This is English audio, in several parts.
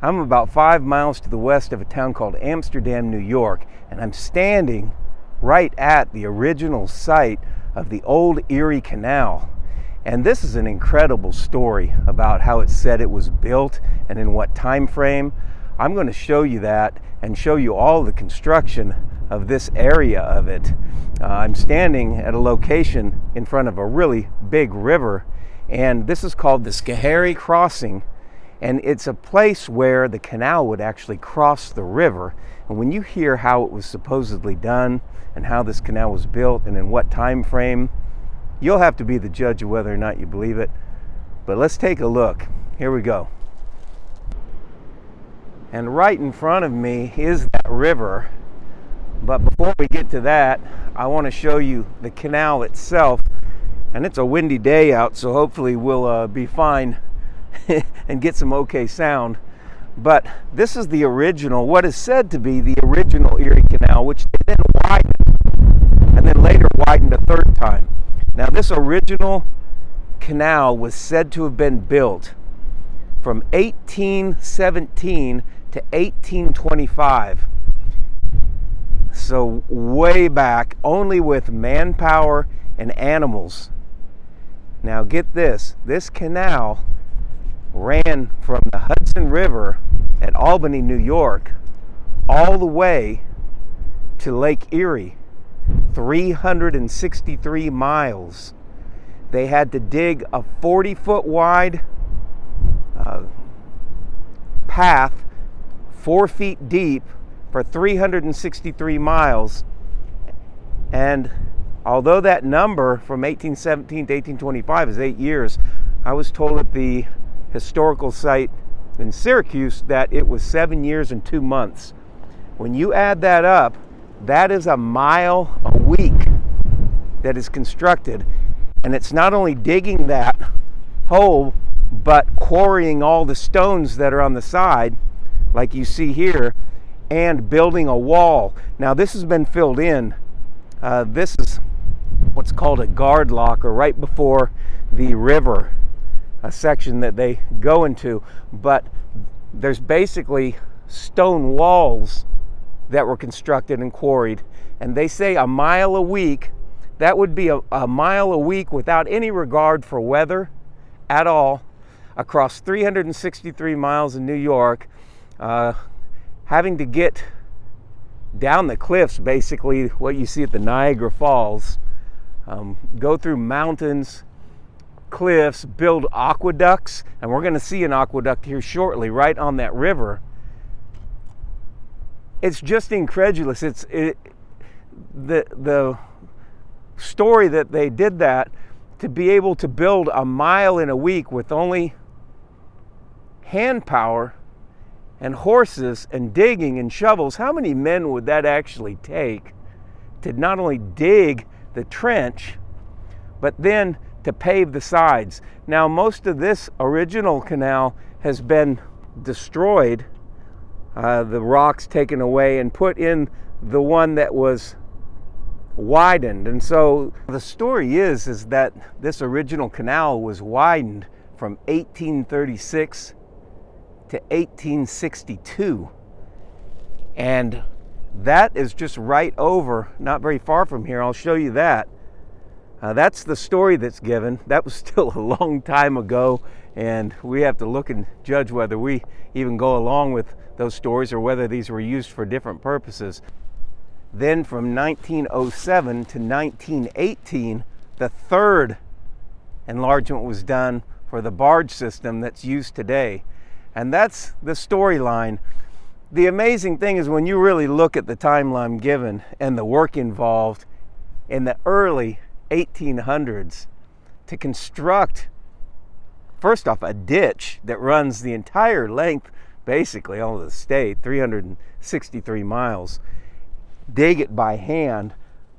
I'm about 5 miles to the west of a town called Amsterdam, New York, and I'm standing right at the original site of the old Erie Canal. And this is an incredible story about how it's said it was built and in what time frame. I'm going to show you that and show you all the construction of this area of it. I'm standing at a location in front of a really big river, and this is called the Schoharie Crossing, and it's a place where the canal would actually cross the river. And when you hear how it was supposedly done and how this canal was built and in what time frame, you'll have to be the judge of whether or not you believe it. But let's take a look. Here we go. And right in front of me is that river. But before we get to that, I want to show you the canal itself. And it's a windy day out, so hopefully we'll be fine and get some okay sound. But this is the original, what is said to be the original Erie Canal, which they then widened, and then later widened a third time. Now, this original canal was said to have been built from 1817 to 1825. So way back, only with manpower and animals. Now get this canal ran from the Hudson River at Albany, New York, all the way to Lake Erie, 363 miles. They had to dig a 40-foot wide path, 4 feet deep, for 363 miles. And although that number from 1817 to 1825 is 8 years, I was told at the historical site in Syracuse that it was 7 years and 2 months. When you add that up, that is a mile a week that is constructed. And it's not only digging that hole, but quarrying all the stones that are on the side, like you see here, and building a wall. Now this has been filled in. This is what's called a guard locker right before the river, a section that they go into. But there's basically stone walls that were constructed and quarried, and they say a mile a week. That would be a mile a week without any regard for weather at all, across 363 miles in New York, having to get down the cliffs, basically what you see at the Niagara Falls, go through mountains, cliffs, build aqueducts, and we're going to see an aqueduct here shortly right on that river. It's just incredulous. The story that they did that to be able to build a mile in a week with only hand power and horses and digging and shovels. How many men would that actually take to not only dig the trench, but then to pave the sides? Now, most of this original canal has been destroyed, the rocks taken away, and put in the one that was widened. And so the story is that this original canal was widened from 1836 to 1862, and that is just right over, not very far from here. I'll show you that. That's the story that's given. That was still a long time ago, and we have to look and judge whether we even go along with those stories or whether these were used for different purposes. Then from 1907 to 1918, the third enlargement was done for the barge system that's used today. And that's the storyline. The amazing thing is when you really look at the timeline given and the work involved in the early 1800s to construct, first off, a ditch that runs the entire length, basically all of the state, 363 miles, dig it by hand,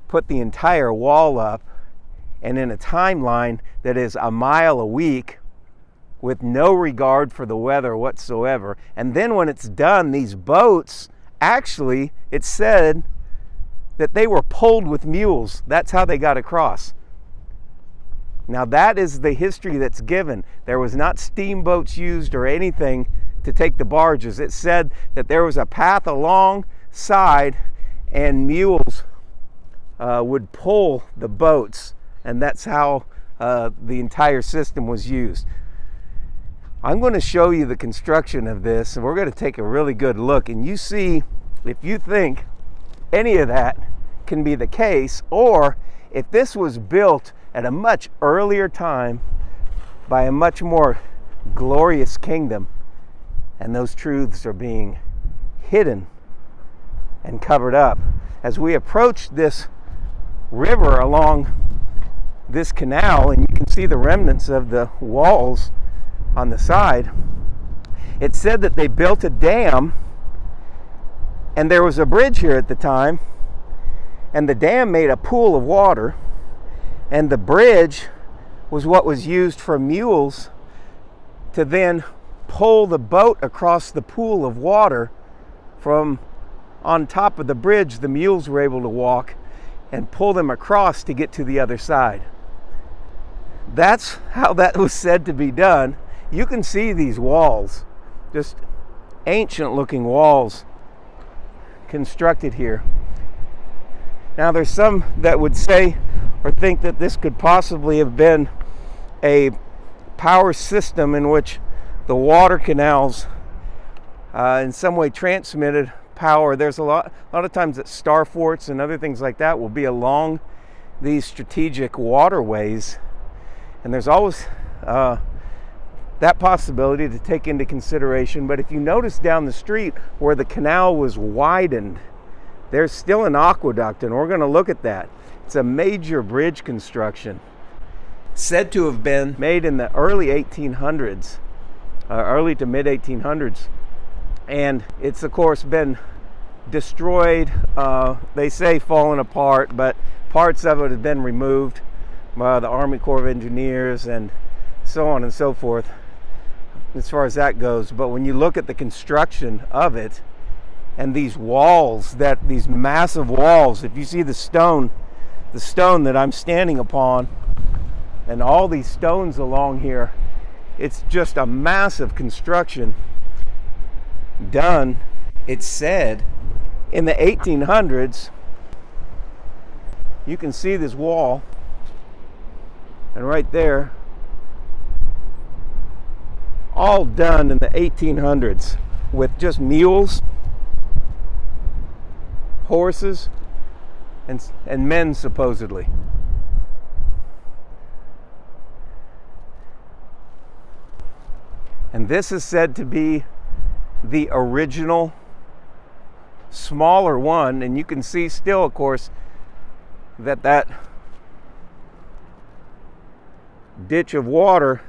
put the entire wall up, and in a timeline that is a mile a week with no regard for the weather whatsoever. And then when it's done, these boats, actually, it's said that they were pulled with mules. That's how they got across. Now that is the history that's given. There was not steamboats used or anything to take the barges. It said that there was a path alongside and mules would pull the boats, and that's how the entire system was used. I'm going to show you the construction of this, and we're going to take a really good look, and you see if you think any of that can be the case, or if this was built at a much earlier time by a much more glorious kingdom, and those truths are being hidden and covered up. As we approach this river along this canal, and you can see the remnants of the walls on the side, it said that they built a dam, and there was a bridge here at the time, and the dam made a pool of water, and the bridge was what was used for mules to then pull the boat across the pool of water. From on top of the bridge, the mules were able to walk and pull them across to get to the other side. That's how that was said to be done. You can see these walls, just ancient looking walls constructed here. Now there's some that would say or think that this could possibly have been a power system in which the water canals in some way transmitted power. There's a lot of times that star forts and other things like that will be along these strategic waterways, and there's always that possibility to take into consideration. But if you notice down the street where the canal was widened, there's still an aqueduct, and we're going to look at that. It's a major bridge construction, said to have been made in the early 1800s, early to mid 1800s, and it's of course been destroyed. They say fallen apart, but parts of it have been removed by the Army Corps of Engineers and so on and so forth, as far as that goes. But when you look at the construction of it, and these walls, these massive walls, if you see the stone that I'm standing upon, and all these stones along here, it's just a massive construction done, it's said, in the 1800s. You can see this wall, and right there, all done in the 1800s with just mules, horses, and men, supposedly. And this is said to be the original smaller one, and you can see still, of course, that ditch of water,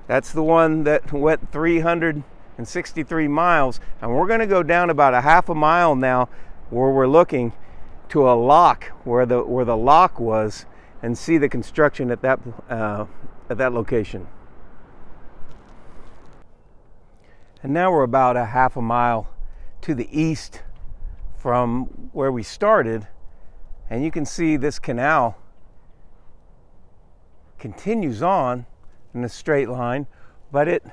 that's the one that went 363 miles, and we're going to go down about a half a mile now, where we're looking to a lock where the lock was, and see the construction at that location. And now we're about a half a mile to the east from where we started, and you can see this canal continues on in a straight line, but it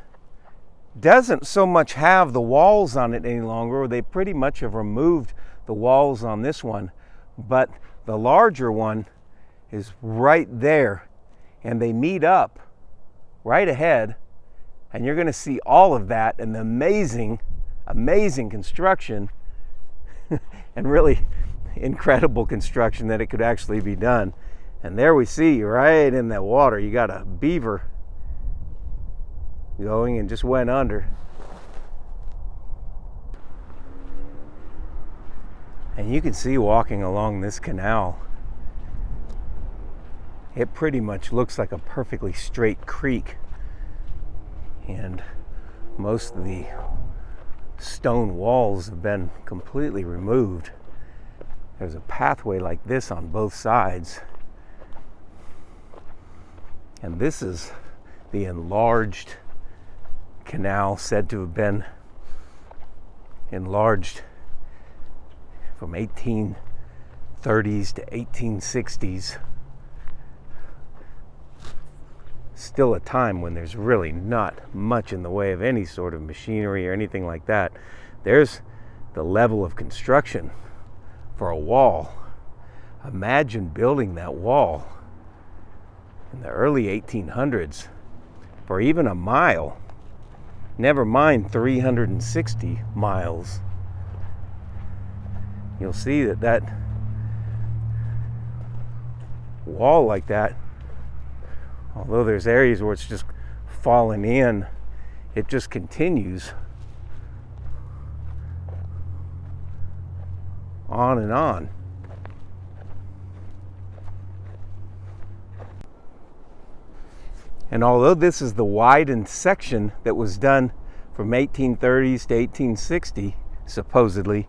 doesn't so much have the walls on it any longer. They pretty much have removed the walls on this one, but the larger one is right there, and they meet up right ahead, and you're going to see all of that and the amazing construction and really incredible construction that it could actually be done. And there we see, right in the water, you got a beaver going and just went under. And you can see walking along this canal, it pretty much looks like a perfectly straight creek. And most of the stone walls have been completely removed. There's a pathway like this on both sides. And this is the enlarged canal, said to have been enlarged from 1830s to 1860s. still a time when there's really not much in the way of any sort of machinery or anything like that. There's the level of construction for a wall. Imagine building that wall in the early 1800s for even a mile, never mind 360 miles. You'll see that wall like that, although there's areas where it's just fallen in, it just continues on and on. And although this is the widened section that was done from 1830s to 1860, supposedly,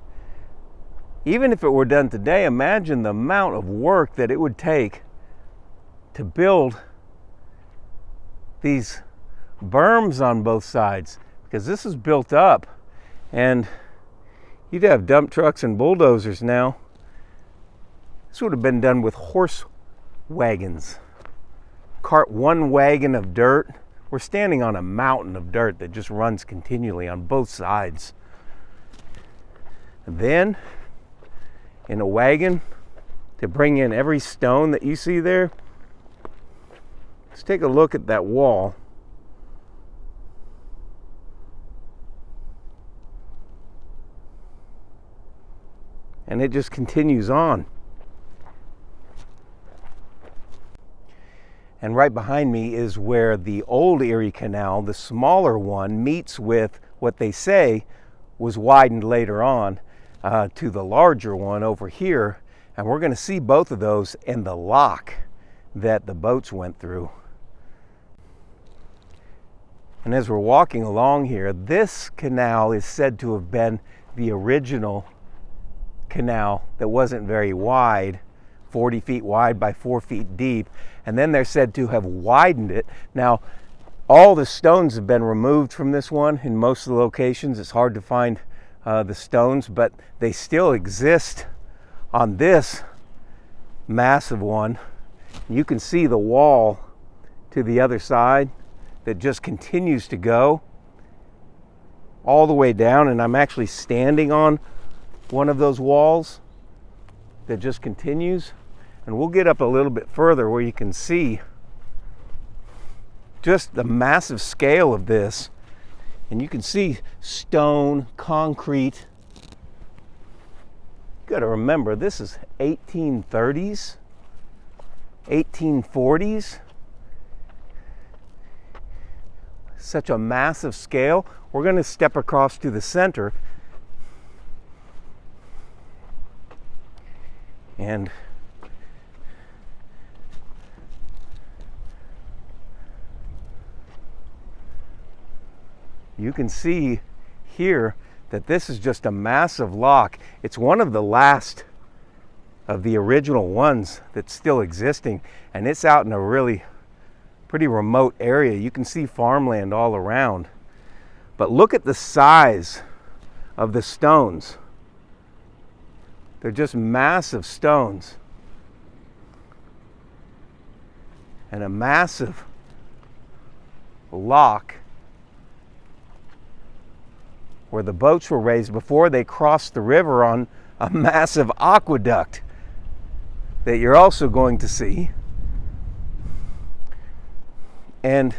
even if it were done today, imagine the amount of work that it would take to build these berms on both sides, because this is built up, and you'd have dump trucks and bulldozers now. This would have been done with horse wagons. Cart one wagon of dirt. We're standing on a mountain of dirt that just runs continually on both sides. And then in a wagon to bring in every stone that you see there. Let's take a look at that wall. And it just continues on. And right behind me is where the old Erie Canal, the smaller one, meets with what they say was widened later on to the larger one over here. And we're going to see both of those and the lock that the boats went through. And as we're walking along here, this canal is said to have been the original canal that wasn't very wide, 40 feet wide by 4 feet deep. And then they're said to have widened it. Now, all the stones have been removed from this one in most of the locations. It's hard to find the stones, but they still exist on this massive one. You can see the wall to the other side that just continues to go all the way down, and I'm actually standing on one of those walls that just continues. And we'll get up a little bit further where you can see just the massive scale of this. And you can see stone, concrete. You got to remember, this is 1830s, 1840s. Such a massive scale. We're going to step across to the center. And you can see here that this is just a massive lock. It's one of the last of the original ones that's still existing, and it's out in a really pretty remote area. You can see farmland all around. But look at the size of the stones. They're just massive stones. And a massive lock where the boats were raised before they crossed the river on a massive aqueduct that you're also going to see. And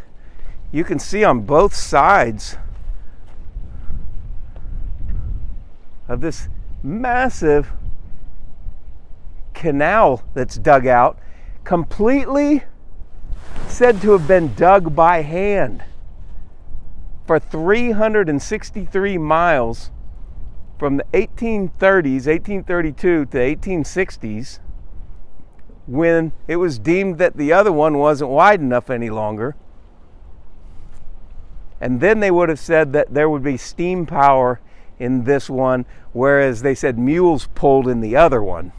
you can see on both sides of this massive canal that's dug out, completely said to have been dug by hand for 363 miles from the 1830s, 1832 to 1860s, when it was deemed that the other one wasn't wide enough any longer. And then they would have said that there would be steam power in this one, whereas they said mules pulled in the other one.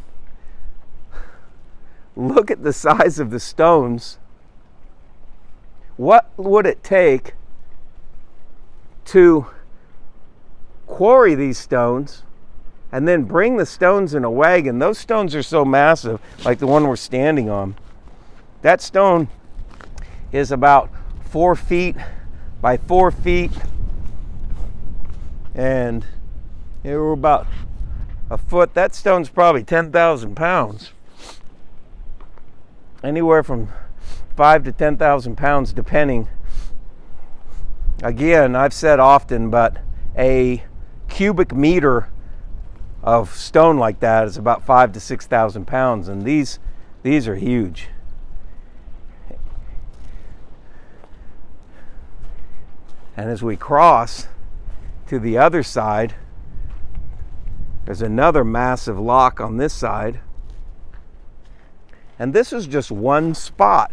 Look at the size of the stones. What would it take to quarry these stones and then bring the stones in a wagon? Those stones are so massive, like the one we're standing on. That stone is about 4 feet by 4 feet, and we're about a foot. That stone's probably 10,000 pounds. Anywhere from 5 to 10,000 pounds, depending. Again, I've said often, but a cubic meter of stone like that is about 5 to 6,000 pounds, and these are huge. And as we cross to the other side, there's another massive lock on this side. And this is just one spot.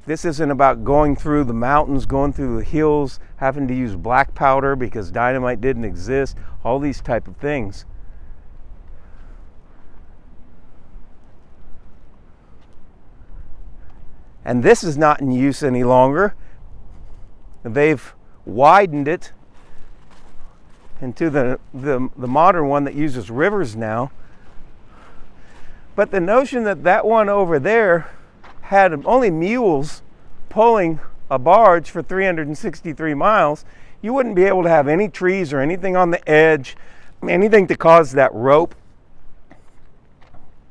This isn't about going through the mountains, going through the hills, having to use black powder because dynamite didn't exist, all these type of things. And this is not in use any longer. They've widened it into the modern one that uses rivers now. But the notion that that one over there had only mules pulling a barge for 363 miles, you wouldn't be able to have any trees or anything on the edge, anything to cause that rope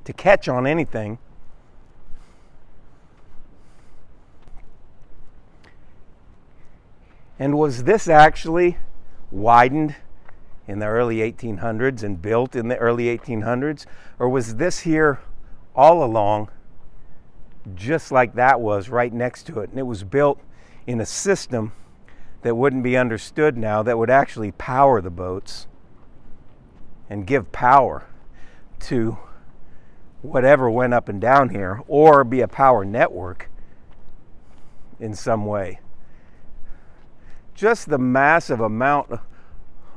to catch on anything. And was this actually widened in the early 1800s and built in the early 1800s? Or was this here all along, just like that was right next to it? And it was built in a system that wouldn't be understood now, that would actually power the boats and give power to whatever went up and down here, or be a power network in some way. Just the massive amount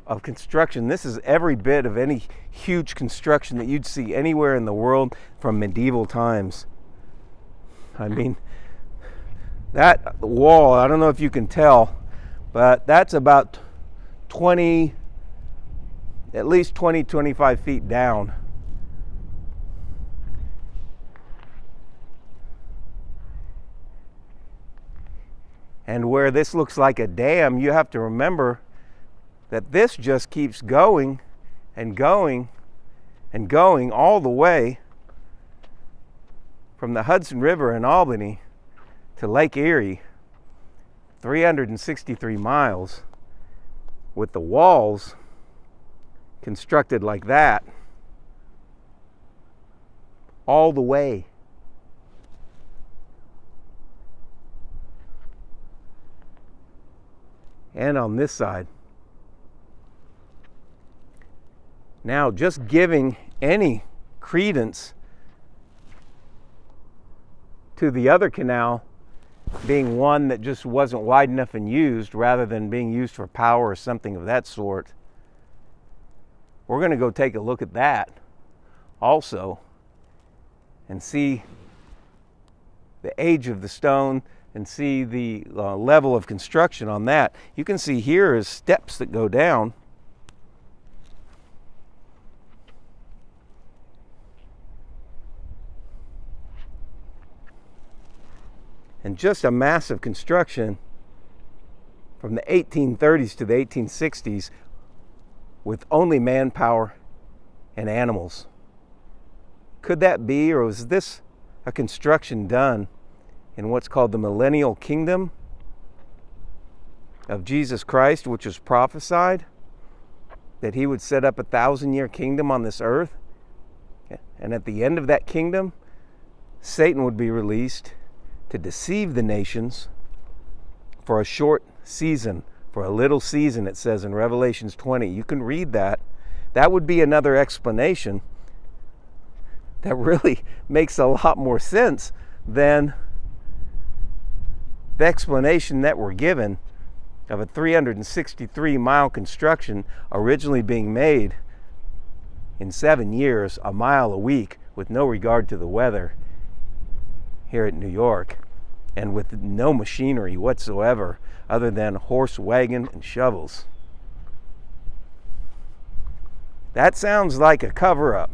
of construction. This is every bit of any huge construction that you'd see anywhere in the world from medieval times. I mean, that wall, I don't know if you can tell, but that's about at least 25 feet down. And where this looks like a dam, you have to remember that this just keeps going and going and going all the way from the Hudson River in Albany to Lake Erie, 363 miles, with the walls constructed like that all the way. And on this side. Now, just giving any credence to the other canal being one that just wasn't wide enough and used, rather than being used for power or something of that sort, we're going to go take a look at that also and see the age of the stone and see the level of construction on that. You can see here is steps that go down. And just a massive construction from the 1830s to the 1860s with only manpower and animals. Could that be, or was this a construction done in what's called the millennial kingdom of Jesus Christ, which was prophesied that he would set up 1,000-year kingdom on this earth? And at the end of that kingdom, Satan would be released to deceive the nations for a short season, for a little season, it says in Revelations 20. You can read that. That would be another explanation that really makes a lot more sense than the explanation that we're given of a 363-mile construction originally being made in 7 years, a mile a week, with no regard to the weather here at New York, and with no machinery whatsoever other than horse, wagon, and shovels. That sounds like a cover-up.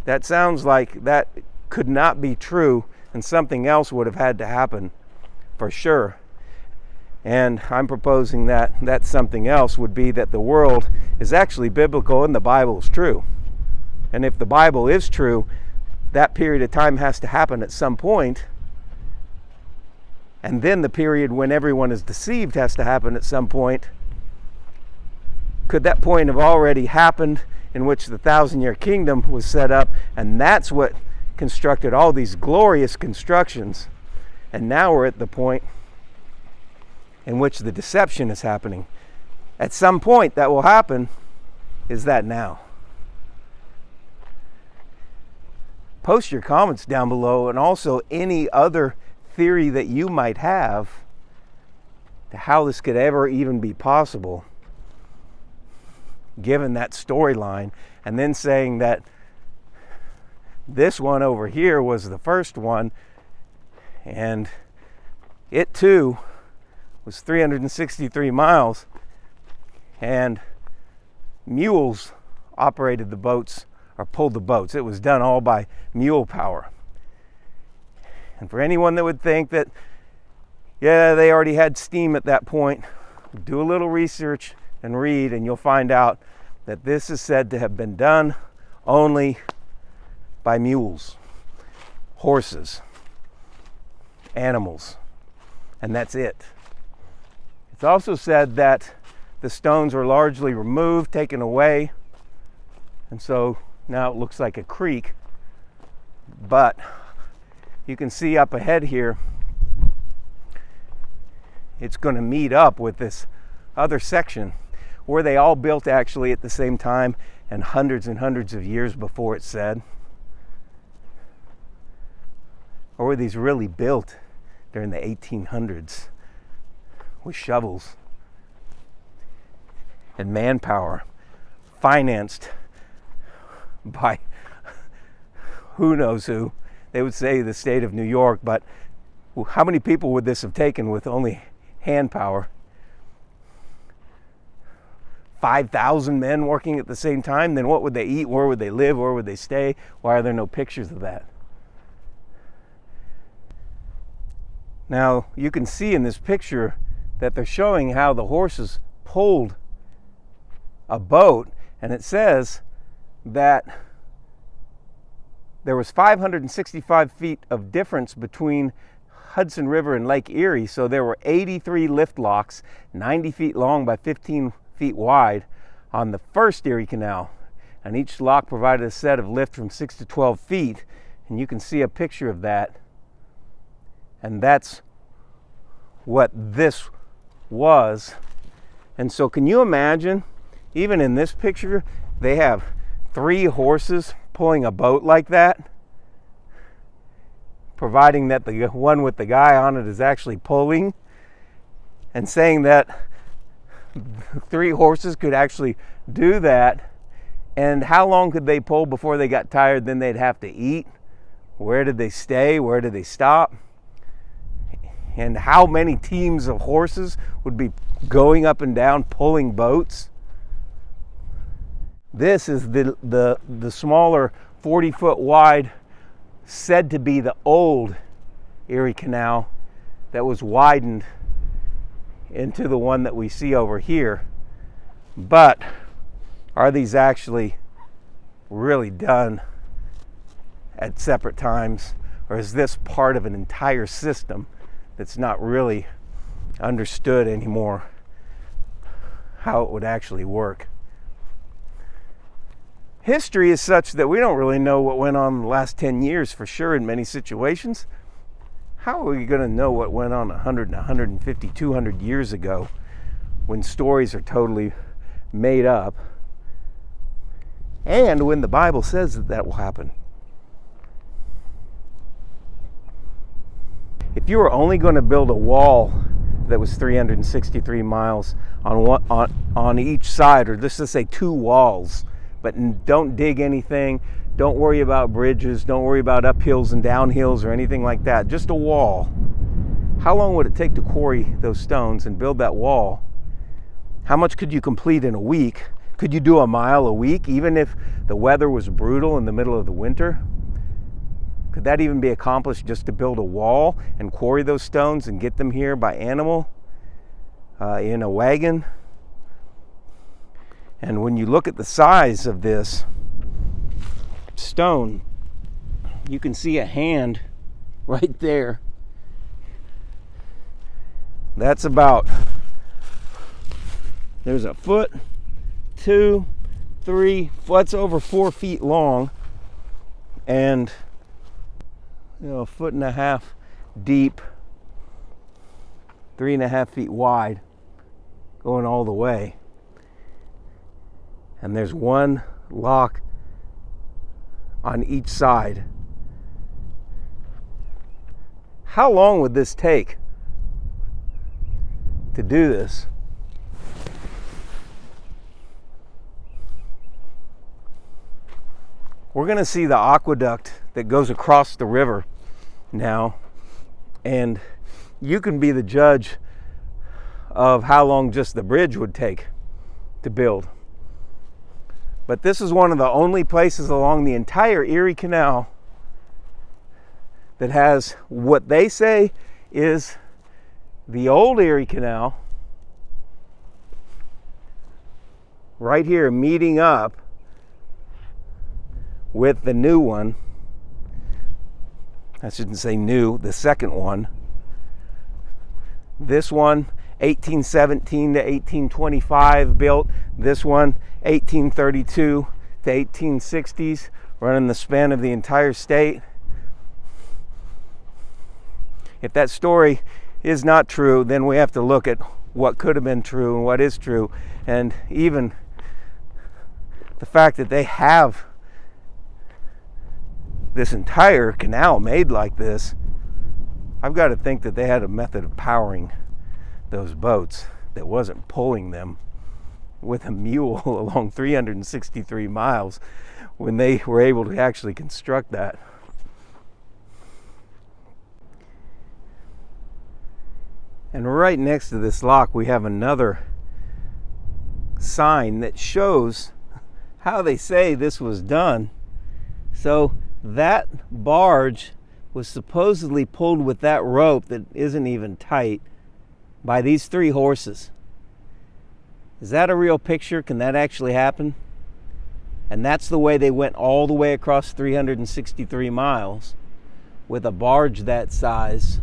That sounds like that could not be true, and something else would have had to happen for sure. And I'm proposing that that's something else would be that the world is actually biblical and the Bible is true. And if the Bible is true, that period of time has to happen at some point. And then the period when everyone is deceived has to happen at some point. Could that point have already happened, in which the 1,000-year kingdom was set up, and that's what constructed all these glorious constructions? And now we're at the point in which the deception is happening. At some point that will happen. Is that now? Post your comments down below, and also any other theory that you might have to how this could ever even be possible, given that storyline, and then saying that this one over here was the first one, and it too was 363 miles, and mules operated the boats, or pulled the boats. It was done all by mule power. And for anyone that would think that, yeah, they already had steam at that point, do a little research and read, and you'll find out that this is said to have been done only by mules, horses, animals, and that's it. It's also said that the stones were largely removed, taken away, and so now it looks like a creek. But you can see up ahead here, it's going to meet up with this other section where they all built actually at the same time and hundreds of years before, it's said. Or were these really built during the 1800s with shovels and manpower, financed by who knows who? They would say the state of New York, but how many people would this have taken with only hand power? 5,000 men working at the same time? Then what would they eat? Where would they live? Where would they stay? Why are there no pictures of that? Now, you can see in this picture that they're showing how the horses pulled a boat, and it says that there was 565 feet of difference between Hudson River and Lake Erie, so there were 83 lift locks, 90 feet long by 15 feet wide on the first Erie Canal, and each lock provided a set of lift from 6 to 12 feet, and you can see a picture of that, and that's what this was. And so can you imagine, even in this picture, they have 3 horses pulling a boat like that, providing that the one with the guy on it is actually pulling, and saying that 3 horses could actually do that. And how long could they pull before they got tired? Then they'd have to eat. Where did they stay? Where did they stop? And how many teams of horses would be going up and down pulling boats? This is the smaller 40-foot wide, said to be the old Erie Canal that was widened into the one that we see over here. But are these actually really done at separate times, or is this part of an entire system that's not really understood anymore how it would actually work? History is such that we don't really know what went on in the last 10 years for sure in many situations. How are we going to know what went on 100 and 150, 200 years ago when stories are totally made up, and when the Bible says that that will happen? If you were only going to build a wall that was 363 miles on each side, or let's just say 2 walls, but don't dig anything, don't worry about bridges, don't worry about uphills and downhills or anything like that, just a wall. How long would it take to quarry those stones and build that wall? How much could you complete in a week? Could you do a mile a week, even if the weather was brutal in the middle of the winter? Could that even be accomplished just to build a wall and quarry those stones and get them here by animal in a wagon? And when you look at the size of this stone, you can see a hand right there. That's about, there's a foot, 2, 3, that's over 4 feet long, and a foot and a half deep, 3.5 feet wide, going all the way. And there's one lock on each side. How long would this take to do this? We're going to see the aqueduct that goes across the river now, and you can be the judge of how long just the bridge would take to build. But this is one of the only places along the entire Erie Canal that has what they say is the old Erie Canal right here meeting up with the new one. I shouldn't say new, the second one. This one, 1817 to 1825 built. This one, 1832 to 1860s, running the span of the entire state. If that story is not true, then we have to look at what could have been true and what is true. And even the fact that they have this entire canal made like this, I've got to think that they had a method of powering those boats that wasn't pulling them with a mule along 363 miles when they were able to actually construct that. And right next to this lock, we have another sign that shows how they say this was done. So that barge was supposedly pulled with that rope that isn't even tight by these 3 horses. Is that a real picture? Can that actually happen? And that's the way they went all the way across 363 miles with a barge that size.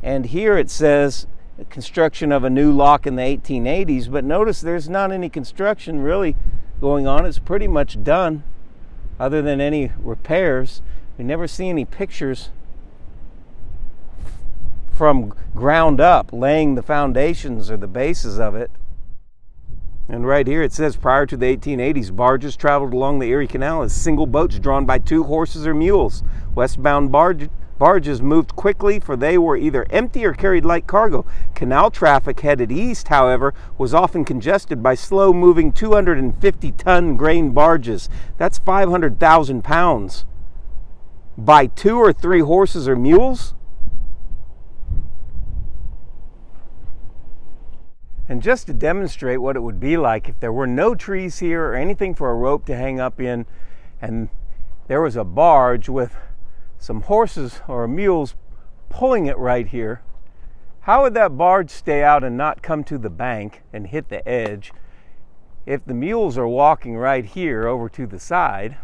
And here it says construction of a new lock in the 1880s, but notice there's not any construction really going on. It's pretty much done other than any repairs. We never see any pictures from ground up, laying the foundations or the bases of it. And right here it says, prior to the 1880s, barges traveled along the Erie Canal as single boats drawn by 2 horses or mules. Westbound barges moved quickly, for they were either empty or carried light cargo. Canal traffic headed east, however, was often congested by slow-moving 250-ton grain barges. That's 500,000 pounds. By 2 or 3 horses or mules? And just to demonstrate what it would be like if there were no trees here or anything for a rope to hang up in, and there was a barge with some horses or mules pulling it right here, how would that barge stay out and not come to the bank and hit the edge if the mules are walking right here over to the side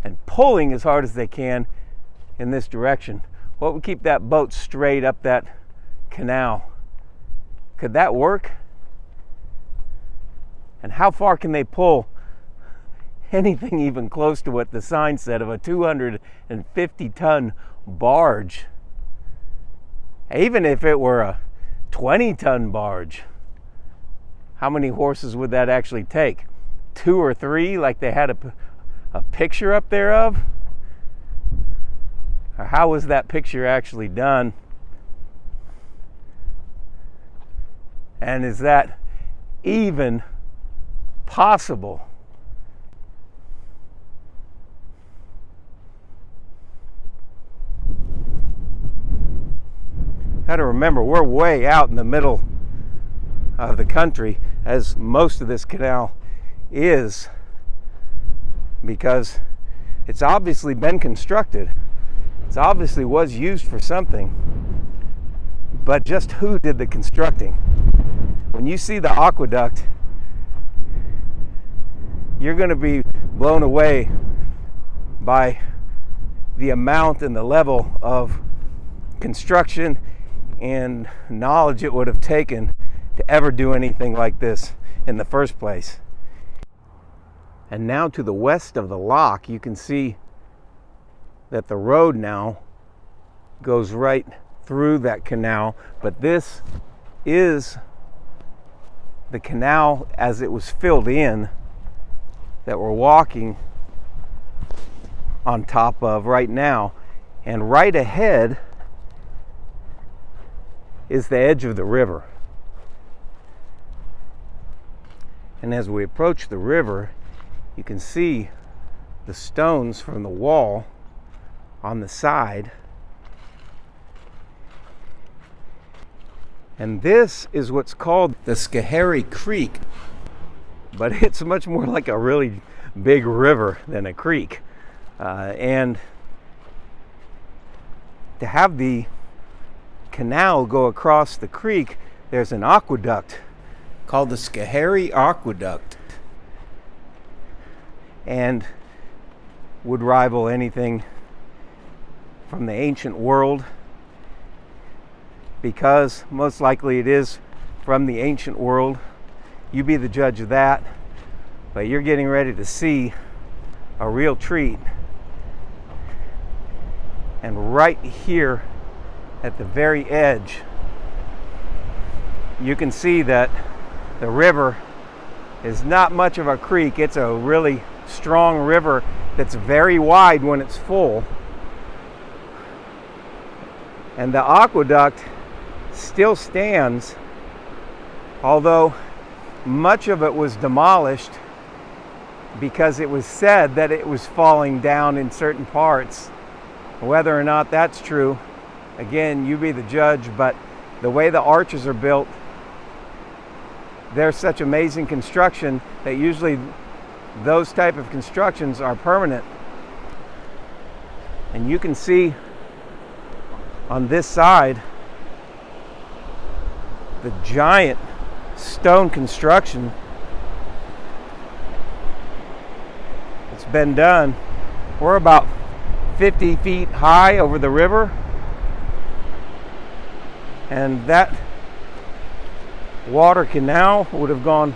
and pulling as hard as they can in this direction? What would keep that boat straight up that canal? Could that work? And how far can they pull anything even close to what the sign said of a 250-ton barge? Even if it were a 20-ton barge, how many horses would that actually take? 2 or 3, like they had a picture up there of? Or how was that picture actually done? And is that even possible? Got to remember, we're way out in the middle of the country, as most of this canal is, because It's obviously been constructed. It obviously was used for something. But just who did the constructing? When you see the aqueduct, you're going to be blown away by the amount and the level of construction and knowledge it would have taken to ever do anything like this in the first place. And now to the west of the lock, you can see that the road now goes right through that canal, but this is the canal as it was filled in that we're walking on top of right now. And right ahead is the edge of the river. And as we approach the river, you can see the stones from the wall on the side. And this is what's called the Schoharie Creek, but it's much more like a really big river than a creek. And to have the canal go across the creek, there's an aqueduct called the Schoharie Aqueduct, and would rival anything from the ancient world, because most likely it is from the ancient world. You be the judge of that, but you're getting ready to see a real treat. And right here at the very edge, you can see that the river is not much of a creek. It's a really strong river that's very wide when it's full. And the aqueduct still stands, although much of it was demolished because it was said that it was falling down in certain parts. Whether or not that's true, again, you be the judge, but the way the arches are built, they're such amazing construction that usually those type of constructions are permanent. And you can see on this side the giant stone construction that's been done. We're about 50 feet high over the river, and that water canal would have gone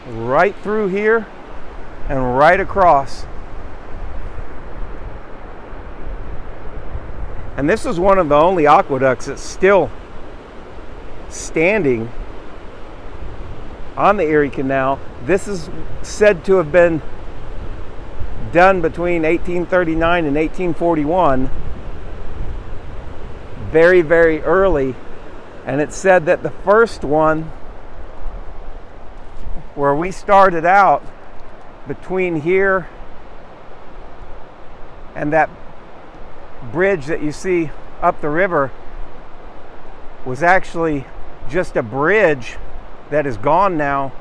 right through here and right across. And this is one of the only aqueducts that's still standing on the Erie Canal. This is said to have been done between 1839 and 1841, very, very early. And it's said that the first one, where we started out between here and that bridge that you see up the river, was actually just a bridge that is gone now,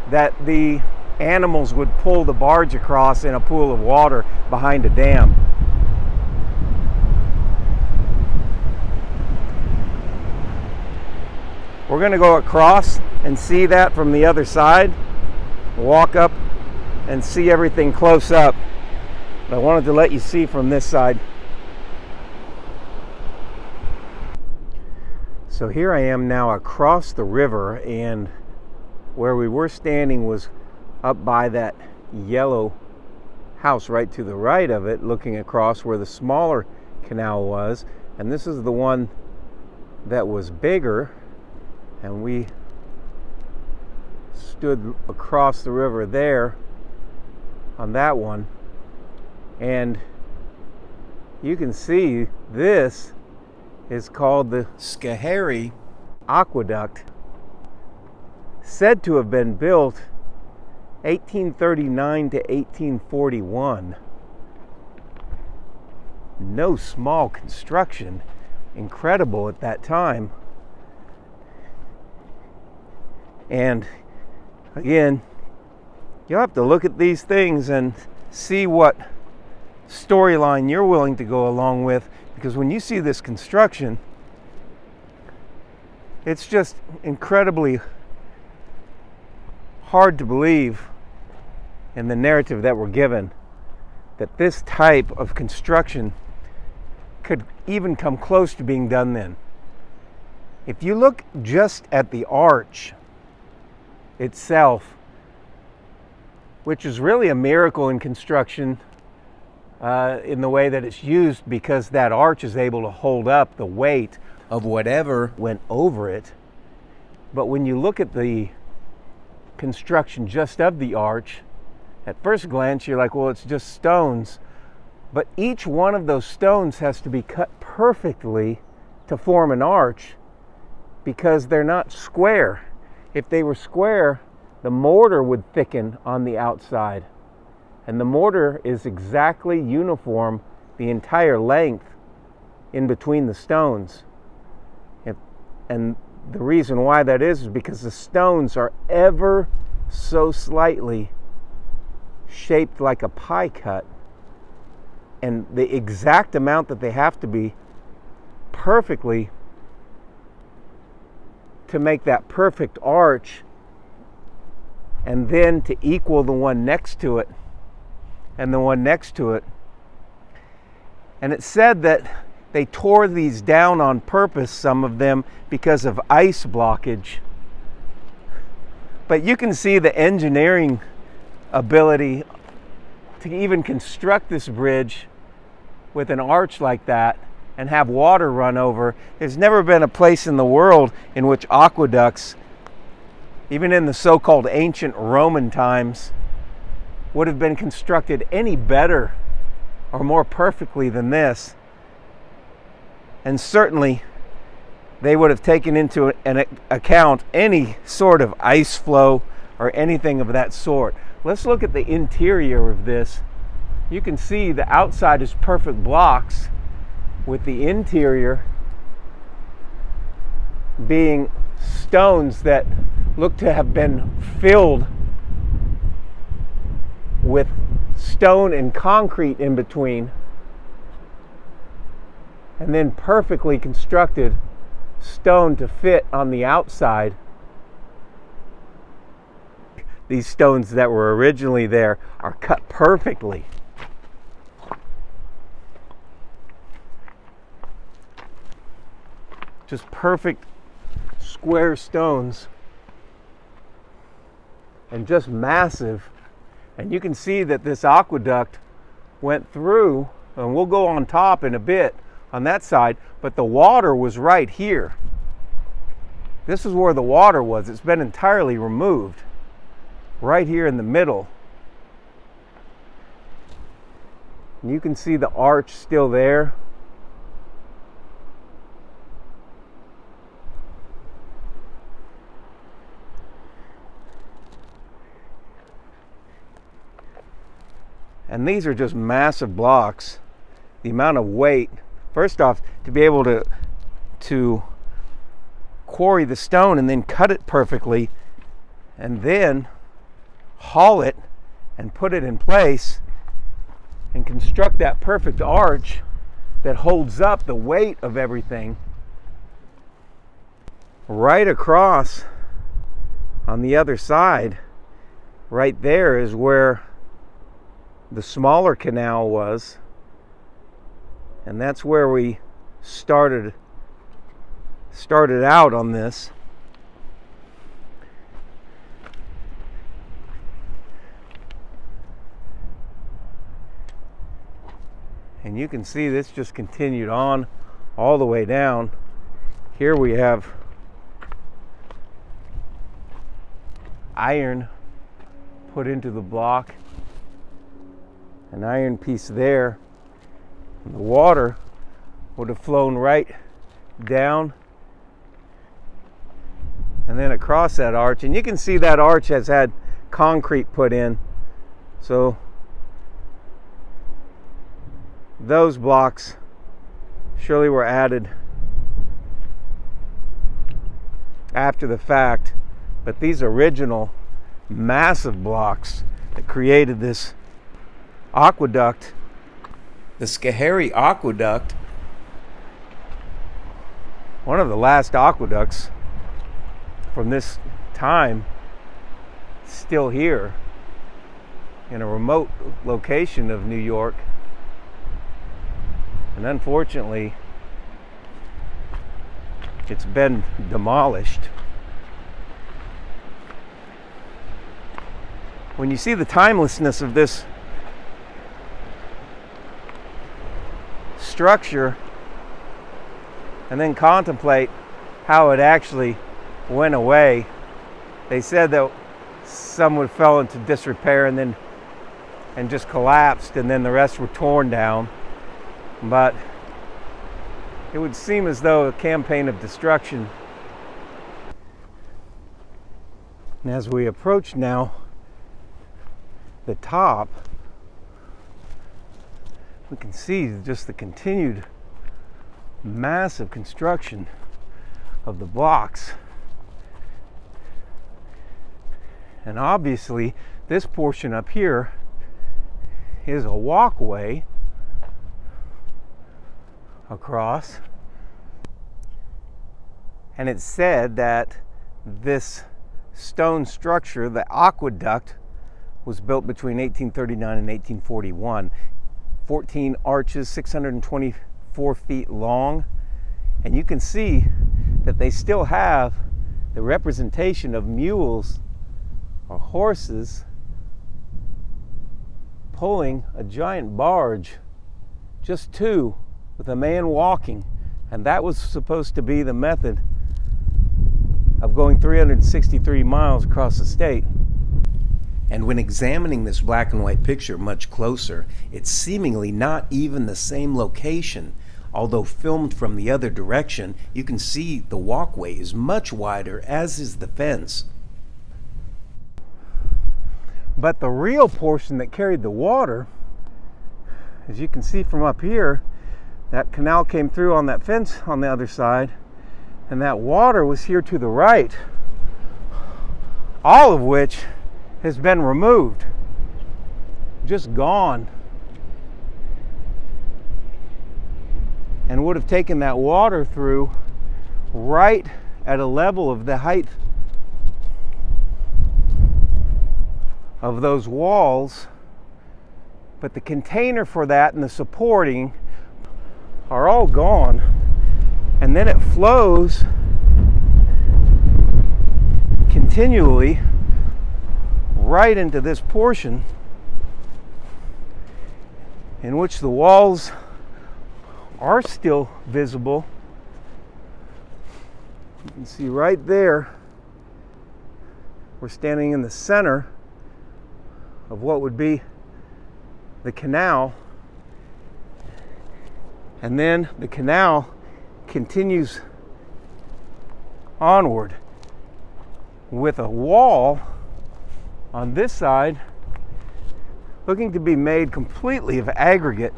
that the animals would pull the barge across in a pool of water behind a dam. We're going to go across and see that from the other side, walk up and see everything close up. But I wanted to let you see from this side. So here I am now across the river, and where we were standing was up by that yellow house right to the right of it, looking across where the smaller canal was. And this is the one that was bigger, and we stood across the river there on that one. And you can see this is called the Schoharie Aqueduct, said to have been built 1839 to 1841. No small construction, incredible at that time. And again, you'll have to look at these things and see what storyline you're willing to go along with, because when you see this construction, it's just incredibly hard to believe in the narrative that we're given that this type of construction could even come close to being done then. If you look just at the arch itself, which is really a miracle in construction in the way that it's used, because that arch is able to hold up the weight of whatever went over it. But when you look at the construction just of the arch, at first glance you're like, well, it's just stones. But each one of those stones has to be cut perfectly to form an arch, because they're not square. If they were square, the mortar would thicken on the outside. And the mortar is exactly uniform the entire length in between the stones. And the reason why that is because the stones are ever so slightly shaped like a pie cut. And the exact amount that they have to be perfectly to make that perfect arch, and then to equal the one next to it and the one next to it. And it said that they tore these down on purpose, some of them, because of ice blockage. But you can see the engineering ability to even construct this bridge with an arch like that and have water run over. There's never been a place in the world in which aqueducts, even in the so-called ancient Roman times, would have been constructed any better or more perfectly than this. And certainly they would have taken into an account any sort of ice flow or anything of that sort. Let's look at the interior of this. You can see the outside is perfect blocks, with the interior being stones that look to have been filled with stone and concrete in between, and then perfectly constructed stone to fit on the outside. These stones that were originally there are cut perfectly. Just perfect square stones, and just massive. And you can see that this aqueduct went through, and we'll go on top in a bit on that side, but the water was right here. This is where the water was. It's been entirely removed, right here in the middle. And you can see the arch still there. And these are just massive blocks. The amount of weight, first off, to be able to quarry the stone and then cut it perfectly, and then haul it and put it in place and construct that perfect arch that holds up the weight of everything. Right across on the other side, right there is where the smaller canal was, and that's where we started out on this. And you can see this just continued on all the way down. Here we have iron put into the block, an iron piece there. And the water would have flown right down and then across that arch. And you can see that arch has had concrete put in. So those blocks surely were added after the fact. But these original massive blocks that created this aqueduct the Schoharie Aqueduct, one of the last aqueducts from this time, still here in a remote location of New York. And unfortunately, it's been demolished. When you see the timelessness of this structure and then contemplate how it actually went away, they said that some would fell into disrepair and just collapsed, and then the rest were torn down. But it would seem as though a campaign of destruction. And as we approach now the top, we can see just the continued massive construction of the blocks. And obviously, this portion up here is a walkway across. And it's said that this stone structure, the aqueduct, was built between 1839 and 1841. 14 arches, 624 feet long. And you can see that they still have the representation of mules or horses pulling a giant barge, just two, with a man walking. And that was supposed to be the method of going 363 miles across the state. And when examining this black and white picture much closer, it's seemingly not even the same location. Although filmed from the other direction, you can see the walkway is much wider, as is the fence. But the real portion that carried the water, as you can see from up here, that canal came through on that fence on the other side, and that water was here to the right, all of which has been removed, just gone, and would have taken that water through right at a level of the height of those walls. But the container for that and the supporting are all gone, and then it flows continually right into this portion in which the walls are still visible. You can see right there, we're standing in the center of what would be the canal, and then the canal continues onward with a wall on this side looking to be made completely of aggregate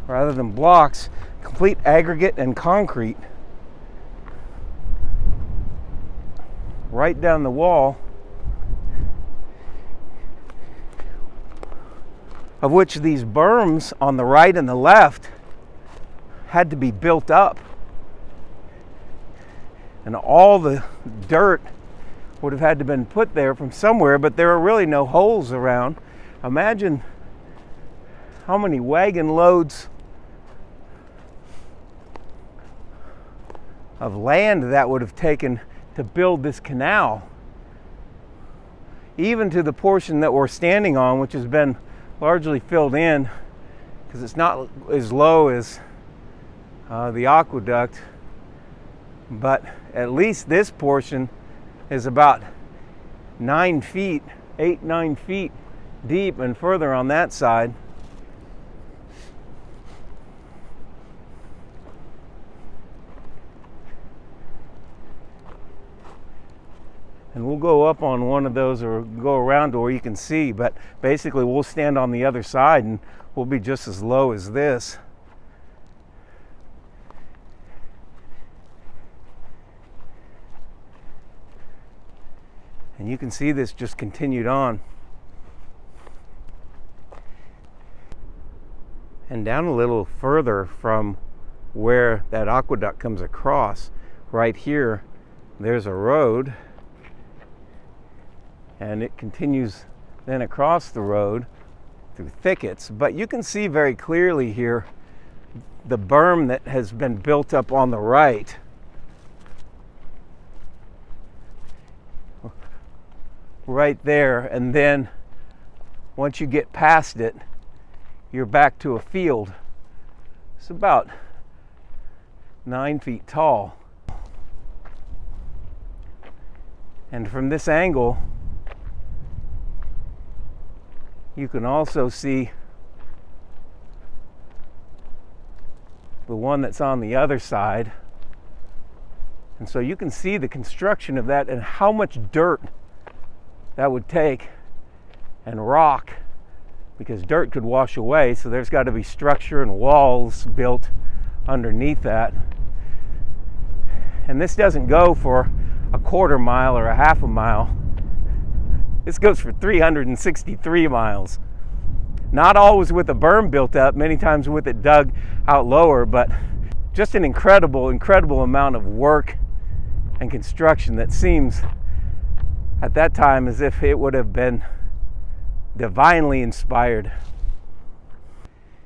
rather than blocks, complete aggregate and concrete right down the wall, of which these berms on the right and the left had to be built up. And all the dirt would have had to been put there from somewhere, but there are really no holes around. Imagine how many wagon loads of land that would have taken to build this canal, even to the portion that we're standing on, which has been largely filled in because it's not as low as the aqueduct, but at least this portion is about 9 feet, 8-9 feet deep, and further on that side. And we'll go up on one of those or go around to where you can see, but basically we'll stand on the other side and we'll be just as low as this. And you can see this just continued on. And down a little further from where that aqueduct comes across, right here, there's a road, and it continues then across the road through thickets. But you can see very clearly here the berm that has been built up on the right. Right there, and then once you get past it, you're back to a field. It's about 9 feet tall. And from this angle, you can also see the one that's on the other side. And so you can see the construction of that and how much dirt that would take, and rock, because dirt could wash away, so there's got to be structure and walls built underneath that. And this doesn't go for a quarter mile or a half a mile. This goes for 363 miles. Not always with a berm built up, many times with it dug out lower, but just an incredible amount of work and construction that seems at that time as if it would have been divinely inspired.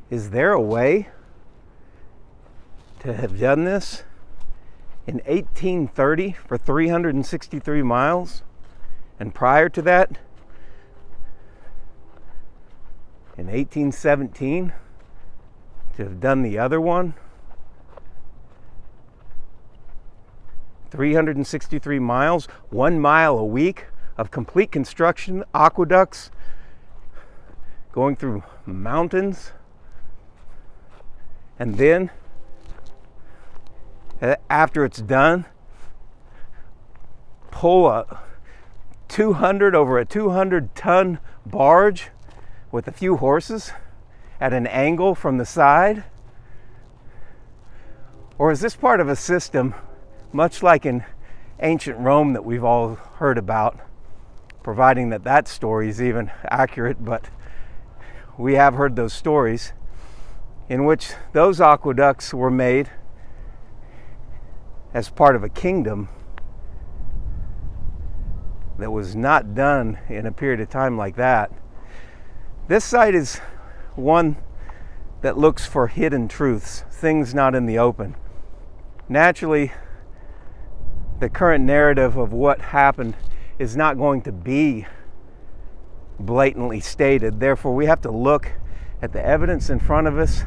Is there a way to have done this in 1830 for 363 miles? And prior to that, in 1817, to have done the other one? 363 miles, 1 mile a week of complete construction, aqueducts, going through mountains, and then after it's done, pull over a 200-ton barge with a few horses at an angle from the side? Or is this part of a system much like in ancient Rome that we've all heard about, providing that that story is even accurate, but we have heard those stories in which those aqueducts were made as part of a kingdom that was not done in a period of time like that. This site is one that looks for hidden truths, things not in the open. Naturally, the current narrative of what happened is not going to be blatantly stated. Therefore, we have to look at the evidence in front of us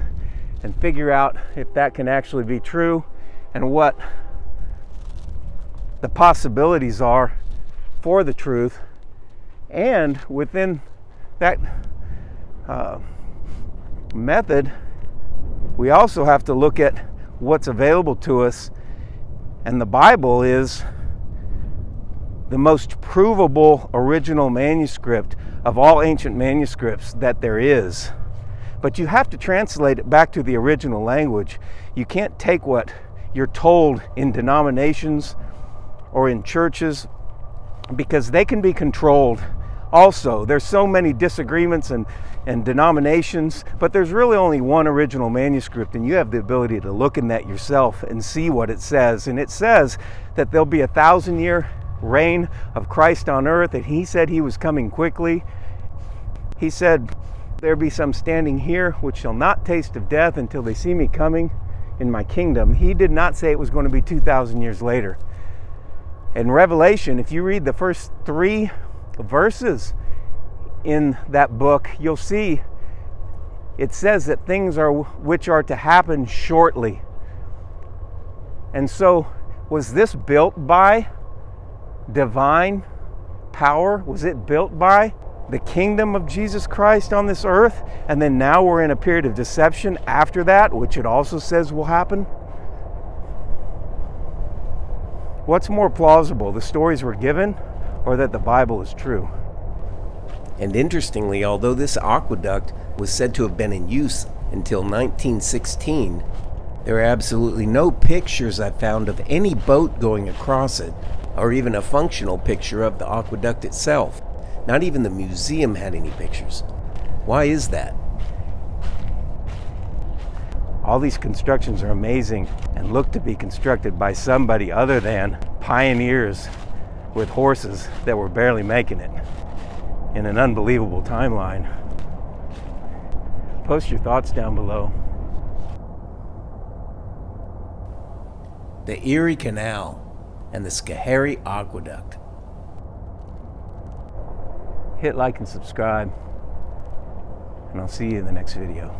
and figure out if that can actually be true and what the possibilities are for the truth. And within that method, we also have to look at what's available to us. And the Bible is the most provable original manuscript of all ancient manuscripts that there is. But you have to translate it back to the original language. You can't take what you're told in denominations or in churches, because they can be controlled also. There's so many disagreements and denominations, but there's really only one original manuscript, and you have the ability to look in that yourself and see what it says. And it says that there'll be a 1,000-year reign of Christ on earth, and he said he was coming quickly. He said, there be some standing here which shall not taste of death until they see me coming in my kingdom. He did not say it was going to be 2,000 years later. In Revelation, if you read the first 3 verses in that book, you'll see it says that things are which are to happen shortly. And so, was this built by divine power? Was it built by the kingdom of Jesus Christ on this earth? And then now we're in a period of deception after that, which it also says will happen? What's more plausible, the stories we're given, or that the Bible is true? And interestingly, although this aqueduct was said to have been in use until 1916, there are absolutely no pictures I found of any boat going across it, or even a functional picture of the aqueduct itself. Not even the museum had any pictures. Why is that? All these constructions are amazing and look to be constructed by somebody other than pioneers with horses that were barely making it in an unbelievable timeline. Post your thoughts down below. The Erie Canal and the Schoharie Aqueduct. Hit like and subscribe, and I'll see you in the next video.